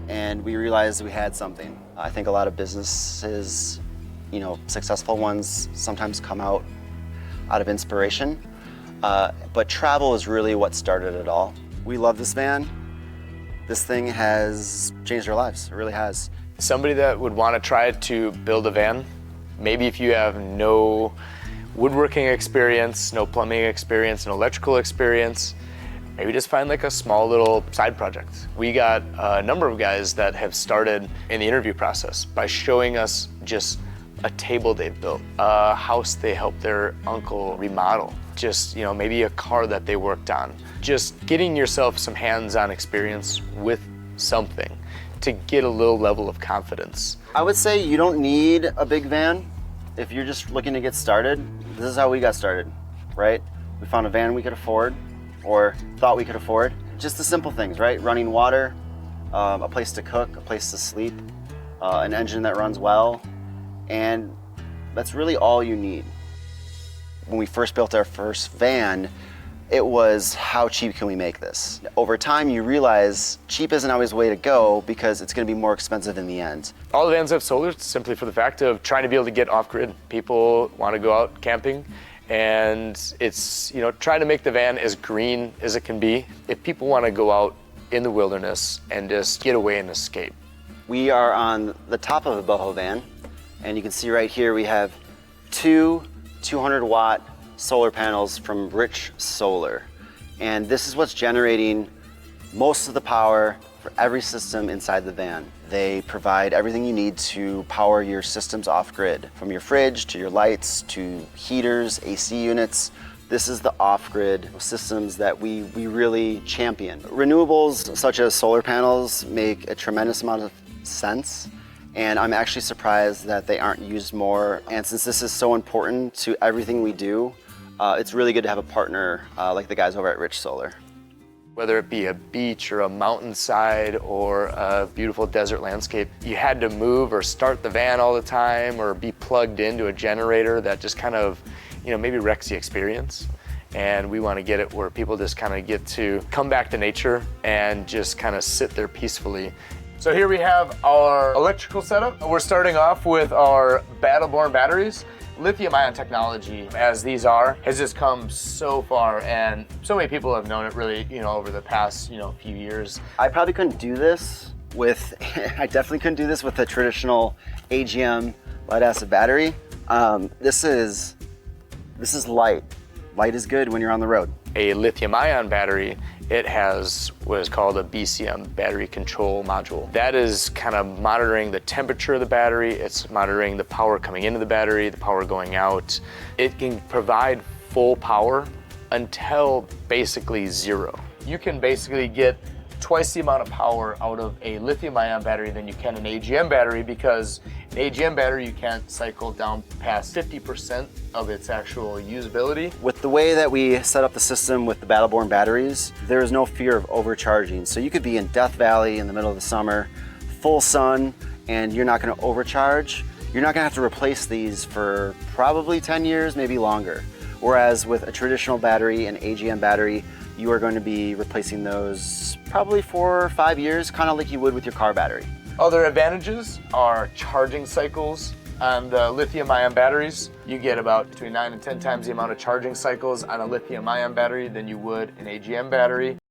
and we realized we had something. I think a lot of businesses, successful ones sometimes come out of inspiration, but travel is really what started it all. We love this van. This thing has changed our lives, it really has. Somebody that would want to try to build a van, maybe if you have no woodworking experience, no plumbing experience, no electrical experience, maybe just find like a small little side project. We got a number of guys that have started in the interview process by showing us just a table they've built, a house they helped their uncle remodel, just maybe a car that they worked on. Just getting yourself some hands-on experience with something to get a little level of confidence. I would say you don't need a big van if you're just looking to get started. This is how we got started, right? We found a van we could afford, or thought we could afford. Just the simple things, right? Running water, a place to cook, a place to sleep, an engine that runs well, and that's really all you need. When we first built our first van, it was how cheap can we make this? Over time, you realize cheap isn't always the way to go because it's gonna be more expensive in the end. All the vans have solar simply for the fact of trying to be able to get off-grid. People want to go out camping, and it's trying to make the van as green as it can be. If people want to go out in the wilderness and just get away and escape. We are on the top of a boho van, and you can see right here we have two 200-watt solar panels from Rich Solar. And this is what's generating most of the power for every system inside the van. They provide everything you need to power your systems off-grid, from your fridge to your lights to heaters, AC units. This is the off-grid systems that we really champion. Renewables such as solar panels make a tremendous amount of sense, and I'm actually surprised that they aren't used more. And since this is so important to everything we do, it's really good to have a partner like the guys over at Rich Solar. Whether it be a beach or a mountainside or a beautiful desert landscape, you had to move or start the van all the time or be plugged into a generator that just kind of, maybe wrecks the experience. And we want to get it where people just kind of get to come back to nature and just kind of sit there peacefully. So here we have our electrical setup. We're starting off with our Battleborn batteries. Lithium-ion technology, as these are, has just come so far, and so many people have known it really, over the past, few years. I probably couldn't do this with, I definitely couldn't do this with a traditional AGM lead-acid battery. This is light. Light is good when you're on the road. A lithium-ion battery, it has what is called a BCM, battery control module. That is kind of monitoring the temperature of the battery, it's monitoring the power coming into the battery, the power going out. It can provide full power until basically zero. You can basically get twice the amount of power out of a lithium-ion battery than you can an AGM battery, because an AGM battery you can't cycle down past 50% of its actual usability. With the way that we set up the system with the Battleborn batteries, there is no fear of overcharging. So you could be in Death Valley in the middle of the summer, full sun, and you're not going to overcharge. You're not going to have to replace these for probably 10 years, maybe longer. Whereas with a traditional battery, an AGM battery, you are going to be replacing those probably 4 or 5 years, kind of like you would with your car battery. Other advantages are charging cycles. On the lithium-ion batteries, you get about between 9 and 10 times the amount of charging cycles on a lithium-ion battery than you would an AGM battery.